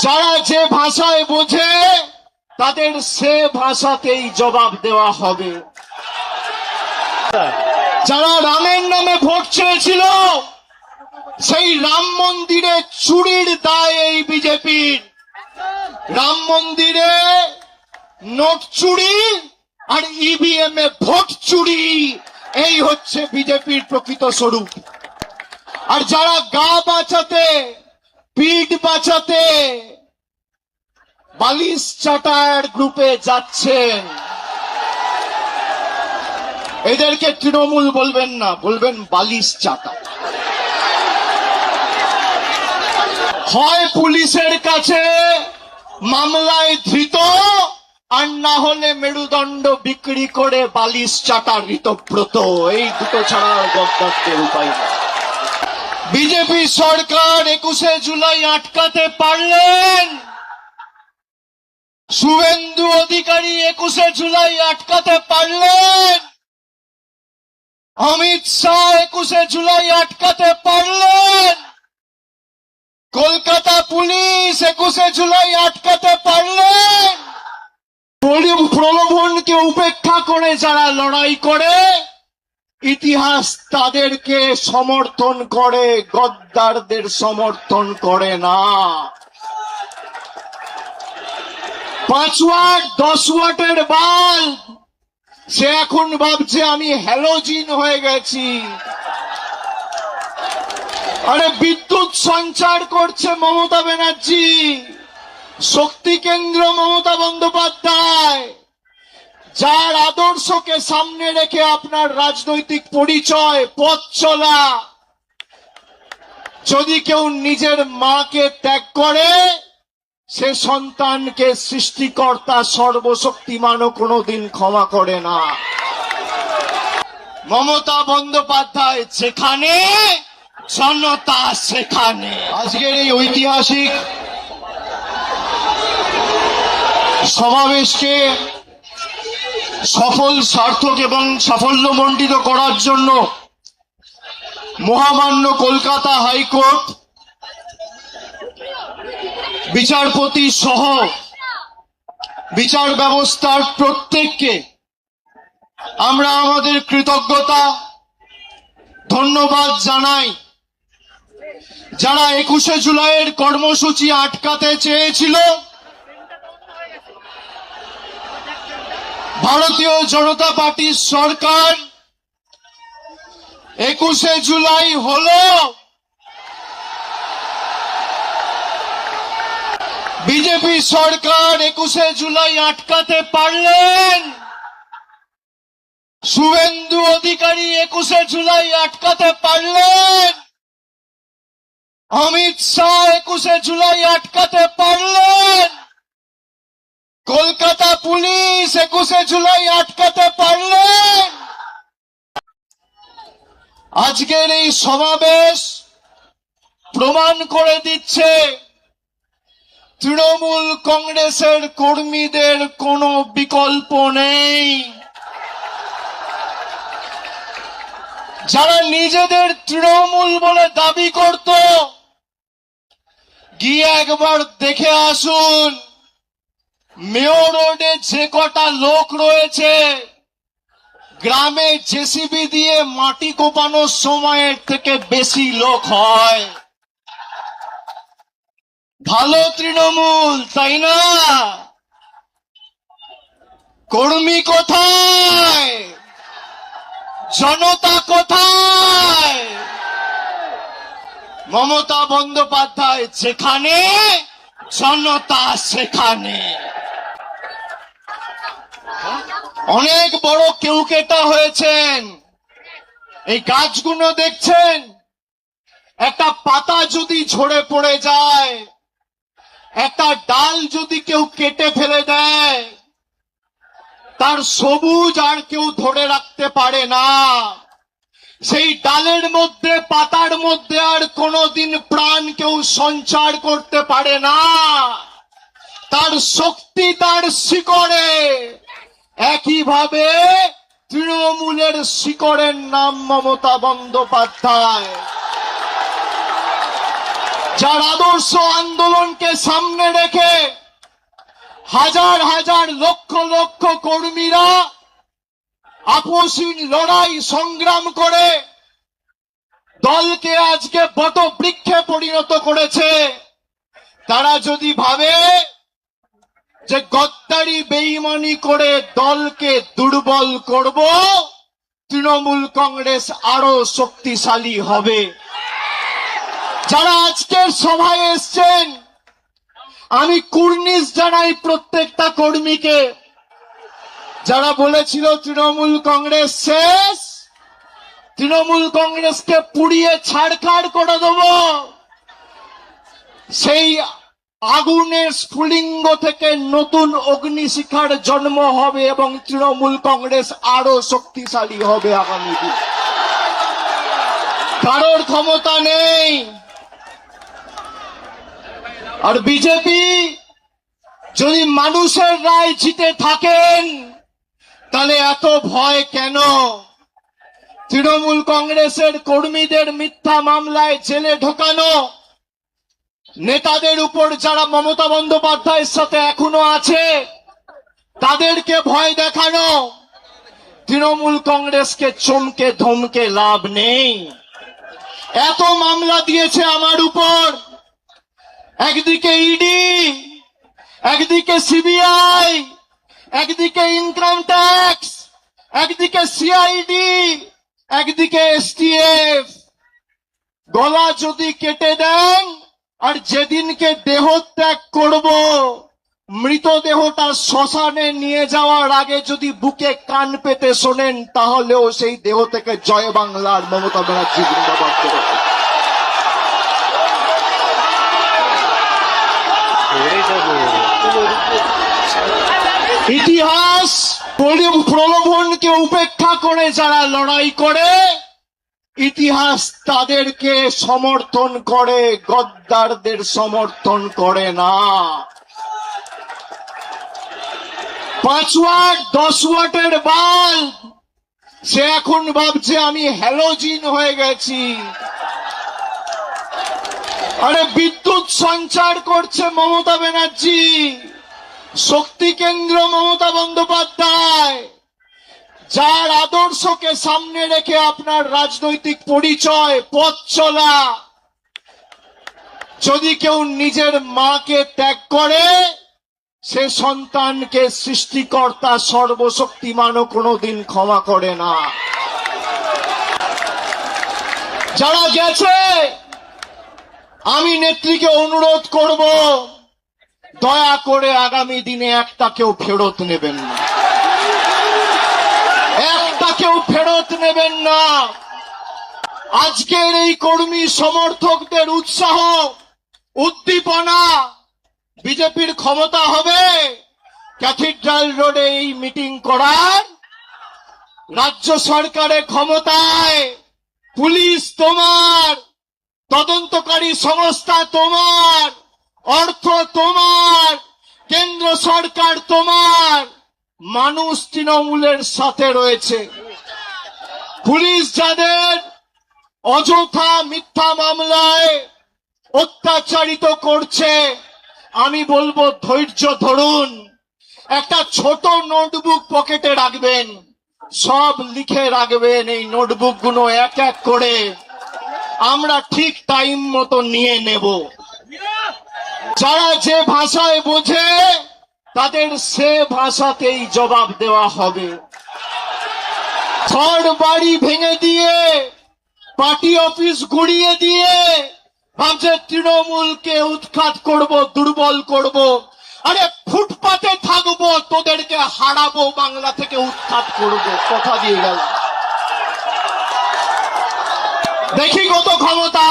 যারা যে ভাষায় বোঝে তাদের সে ভাষাতেই জবাব দেওয়া হবে। যারা রামের নামে ভোট চেয়েছিল সেই রাম মন্দিরে চুরির দায় এই বিজেপির। রাম মন্দিরে নোট চুরি আর ইভিএম এ ভোট চুরি, এই হচ্ছে বিজেপির প্রকৃত স্বরূপ। আর যারা গা বাঁচাতে, পিঠ বাঁচাতে বালিশ চাটার গ্রুপে যাচ্ছেন, এদেরকে তৃণমূল বলবেন না, বলবেন বালিশ চাটা। হয় পুলিশের কাছে মামলায় ধৃত, আর না হলে মেরুদণ্ড বিক্রি করে বালিশ চাটা ঋতব্রত। এই দুটো ছাড়া গদ্দারদের উপায় নেই। বিজেপি সরকার 21শে জুলাই আটকাতে পারলেন, শুভেন্দু অধিকারী 21শে জুলাই আটকাতে পারলেন, অমিত শাহ 21শে জুলাই আটকাতে পারলেন, কলকাতা পুলিশ 21শে জুলাই আটকাতে পারলেন। প্রলোভনকে উপেক্ষা করে যারা লড়াই করে, ইতিহাস তাদেরকে সমর্থন করে, গদ্দারদের সমর্থন করে না। 5 ওয়াট 10 ওয়াটের বাল্ব সে এখন ভাবছে আমি হ্যালোজিন হয়ে গেছি। আরে বিদ্যুৎ সঞ্চার করছে মমতা ব্যানার্জি, শক্তি কেন্দ্র মমতা বন্দ্যোপাধ্যায়, যার আদর্শকে সামনে রেখে আপনার রাজনৈতিক পরিচয়, পথ চলা। যদি কেউ নিজের মাকে ত্যাগ করে, সে সন্তানকে সৃষ্টিকর্তা সর্বশক্তিমানও কোনোদিন ক্ষমা করে না। মমতা বন্দ্যোপাধ্যায় যেখানে, জনতা সেখানে। আজকের এই ঐতিহাসিক সমাবেশকে সফল, সার্থক এবং সাফল্যমণ্ডিত করার জন্য মহামান্য কলকাতা হাইকোর্ট বিচারপতি সহ বিচার ব্যবস্থার প্রত্যেককে আমরা আমাদের কৃতজ্ঞতা, ধন্যবাদ জানাই। যারা 21শে জুলাইয়ের কর্মসূচি আটকাতে চেয়েছিল, ভারতীয় জনতা পার্টির সরকার 21শে জুলাই হলো, বিজেপি সরকার 21শে জুলাই আটকাতে পারলেন, শুভেন্দু অধিকারী 21শে জুলাই আটকাতে পারলেন, অমিত শাহ 21শে জুলাই আটকাতে পারলেন, কলকাতা পুলিশ 21শে জুলাই আটকাতে পারলেন। আজকের এই সমাবেশ প্রমাণ করে দিচ্ছে তৃণমূল কংগ্রেসের কর্মীদের কোনো বিকল্প নেই। যারা নিজেদের তৃণমূল বলে দাবি করত, গিয়ে একবার দেখে আসুন মেয়র রোডে যে কটা লোক রয়েছে, গ্রামে জেসিবি দিয়ে মাটি কোপানোর সময়ের থেকে বেশি লোক হয়। ভালো তৃণমূল, তাই না? কর্মী কোথায়? জনতা কোথায়? মমতা বন্দ্যোপাধ্যায় যেখানে, জনতা সেখানে। অনেক বড় কেউকেটা হয়েছেন। এই গাছগুলো দেখছেন, একটা পাতা যদি ঝরে পড়ে যায়, একটা ডাল যদি কেউ কেটে ফেলে দেয়, তার সবুজ আর কেউ ধরে রাখতে পারে না। সেই ডালের মধ্যে, পাতার মধ্যে আর কোনোদিন প্রাণ কেউ সঞ্চার করতে পারে না। তার শক্তি তার শিকড়ে। একইভাবে তৃণমূলের শিকড়ের নাম মমতা বন্দ্যোপাধ্যায়। যার আদর্শ আন্দোলনকে সামনে রেখে হাজার হাজার লক্ষ লক্ষ কর্মীরা আপসহীন লড়াই সংগ্রাম করে দলকে আজকে বটবৃক্ষে পরিণত করেছে, তারা যদি ভাবে যে গদ্দারি বেঈমানি করে দলকে দুর্বল করব, তৃণমূল কংগ্রেস আরো শক্তিশালী হবে। যারা আজকের সভায় এসছেন, আমি কুর্নিশ জানাই প্রত্যেকটা কর্মীকে। যারা বলেছিল তৃণমূল কংগ্রেস শেষ, তৃণমূল কংগ্রেসকে পুড়িয়ে ছাড়খাড় করে দেব, সেই আগুনের স্ফুলিঙ্গ থেকে নতুন অগ্নিশিখার জন্ম হবে এবং তৃণমূল কংগ্রেস আরো শক্তিশালী হবে আগামী দিন। কারোর ক্ষমতা নেই। আর বিজেপি যদি মানুষের রায় জিতে থাকেন, তাহলে এত ভয় কেন? তৃণমূল কংগ্রেসের কর্মীদের মিথ্যা মামলায় জেলে ঢোকানো, নেতাদের উপর যারা মমতা বন্দ্যোপাধ্যায়ের সাথে এখনো আছে তাদেরকে ভয় দেখানো, তৃণমূল কংগ্রেসকে চমকে ধমকে লাভ নেই। এত মামলা দিয়েছে আমার উপর, একদিকে ইডি, একদিকে সিবিআই, একদিকে ইনকাম ট্যাক্স, একদিকে সিআইডি, একদিকে এসটিএফ। গলা যদি কেটে দেন আর যেদিনকে দেহ ত্যাগ করব, মৃতদেহটা শ্মশানে নিয়ে যাওয়ার আগে যদি বুকে কান পেতে শোনেন, তাহলেও সেই দেহ থেকে জয় বাংলার মমতা ব্যানার্জি জিন্দাবাদ করে। ইতিহাস প্রলোভনকে উপেক্ষা করে যারা লড়াই করে, ইতিহাস তাদেরকে সমর্থন করে, গদ্দারদের সমর্থন করে না। 5 ওয়াট 10 ওয়াটের বাল্ব সে এখন ভাবছে আমি হ্যালোজিন হয়ে গেছি। আরে বিদ্যুৎ সঞ্চার করছে মমতা ব্যানার্জি, শক্তি কেন্দ্র মমতা বন্দ্যোপাধ্যায়। যার আদর্শকে সামনে রেখে আপনার রাজনৈতিক পরিচয়, পথ চলা, যদি কেউ নিজের মাকে ত্যাগ করে, সে সন্তানকে সৃষ্টিকর্তা সর্বশক্তিমানও কোনোদিন ক্ষমা করে না। যারা গেছে, আমি নেত্রীকে অনুরোধ করব, দয়া করে আগামী দিনে একটাকেও ফেরত নেবেন না, একটাকেও ফেরত নেবেন না। আজকের এই কর্মী সমর্থকদের উৎসাহ উদ্দীপনা, বিজেপির ক্ষমতা হবে ক্যাথিড্রাল রোডে এই মিটিং করার, রাজ্য সরকারের ক্ষমতায়, পুলিশ তোমার, তদন্তকারী সংস্থা তোমার, অর্থ তোমার, কেন্দ্র সরকার তোমার, মানুষ তৃণমূলের সাথে রয়েছে। পুলিশ যাদের অযথা মিথ্যা মামলায় অত্যাচারিত করছে, আমি বলবো ধৈর্য ধরুন। একটা ছোট নোটবুক পকেটে রাখবেন, সব লিখে রাখবেন। এই নোটবুক গুলো এক এক করে আমরা ঠিক টাইম মতো নিয়ে নেব। যারা যে ভাষায় বোঝে তাদের সে ভাষাতেই জবাব দেওয়া হবে। ঘর বাড়ি ভেঙে দিয়ে, পার্টি অফিস গুড়িয়ে দিয়ে ভাবছে তৃণমূলকে উৎখাত করব, দুর্বল করব। আরে ফুটপাতে থাকবো, তোদেরকে হারাবো, বাংলা থেকে উৎখাত করব, কথা দিয়ে গেল। দেখি কত ক্ষমতা।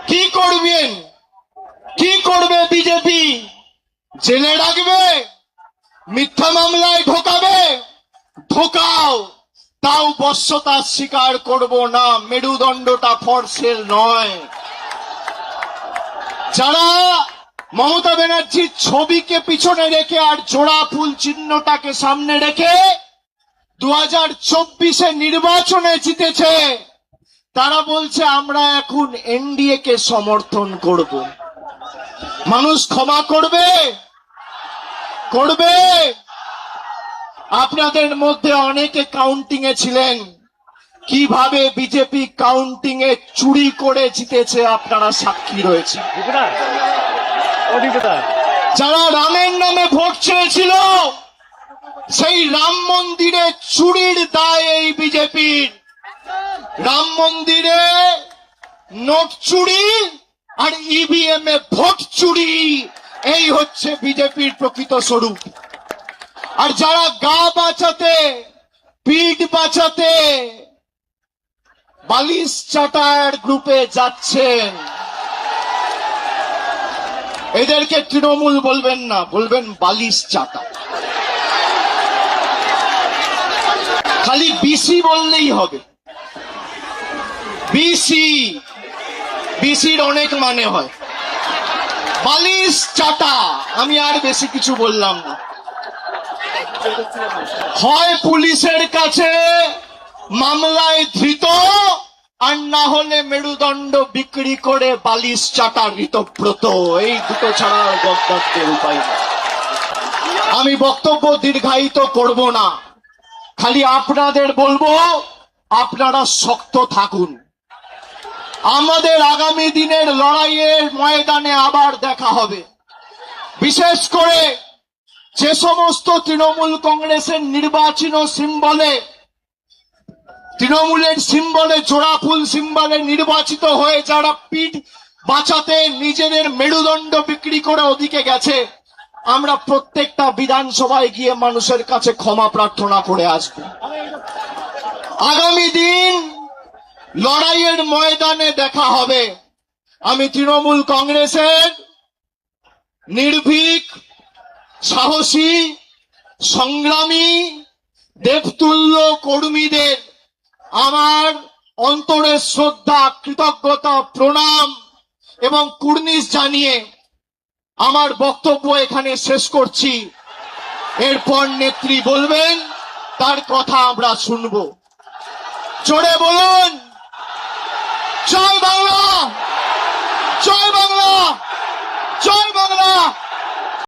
কি করবেন, কি করবে বিজেপি? জেলে রাখবে, মিথ্যা মামলায় ঢোকাবে, ঢোকাও, তাও বশ্যতা স্বীকার করব না। মেরুদণ্ডটা ফর সেল নয়। যারা মমতা ব্যানার্জির ছবিকে পিছনে রেখে আর জোড়া ফুল চিহ্নটাকে সামনে রেখে 2024 নির্বাচনে জিতেছে, তারা বলছে আমরা এখন এনডিএ কে সমর্থন করব। মানুষ ক্ষমা করবে? করবে? আপনাদের মধ্যে অনেকে কাউন্টিং এ ছিলেন, কিভাবে বিজেপি কাউন্টিং এ চুরি করে জিতেছে আপনারা সাক্ষী রয়েছে। যারা রামের নামে ভোট চেয়েছিল, সেই রাম মন্দিরে চুরির দায় এই বিজেপির। রাম মন্দিরে নোট চুরি আর ইভিএম এ ভোট চুরি, এই হচ্ছে বিজেপির প্রকৃত স্বরূপ। আর যারা গা বাঁচাতে, পিঠ বাঁচাতে বালিশ চাটার গ্রুপে যাচ্ছেন, এদেরকে তৃণমূল বলবেন না, বলবেন বালিশ চাটা। খালি বিসি বললেই হবে। বিসি, বিসির অনেক মানে হয়। বালিশ চাটা, আমি আর বেশি কিছু বললাম না। হয় পুলিশের কাছে মামলায় ধৃত, আর না হলে মেরুদণ্ড বিক্রি করে বালিশ চাটা ঋতব্রত। এই দুটো ছাড়া গদ্দারদের উপায় নেই। আমি বক্তব্য দীর্ঘায়িত করব না, খালি আপনাদের বলবো আপনারা শক্ত থাকুন। আমাদের আগামী দিনের লড়াইয়ের ময়দানে আবার দেখা হবে। বিশেষ করে যে সমস্ত তৃণমূল কংগ্রেসের নির্বাচন সিম্বলে, তৃণমূলের সিম্বলে, জোড়া ফুল সিম্বলে নির্বাচিত হয়ে যারা পিঠ বাঁচাতে নিজেদের মেরুদণ্ড বিক্রি করে ওদিকে গেছে, আমরা প্রত্যেকটা বিধানসভায় গিয়ে মানুষের কাছে ক্ষমা প্রার্থনা করে আসব। আগামী দিন লড়াইয়ের ময়দানে দেখা হবে। আমি তৃণমূল কংগ্রেসের নির্ভীক, সাহসী, সংগ্রামী, দেবতুল্য কর্মীদের আমার অন্তরের শ্রদ্ধা, কৃতজ্ঞতা, প্রণাম এবং কুর্নিশ জানিয়ে আমার বক্তব্য এখানে শেষ করছি। এরপর নেত্রী বলবেন, তার কথা আমরা শুনব। জোরে বলুন, জয় বাংলা।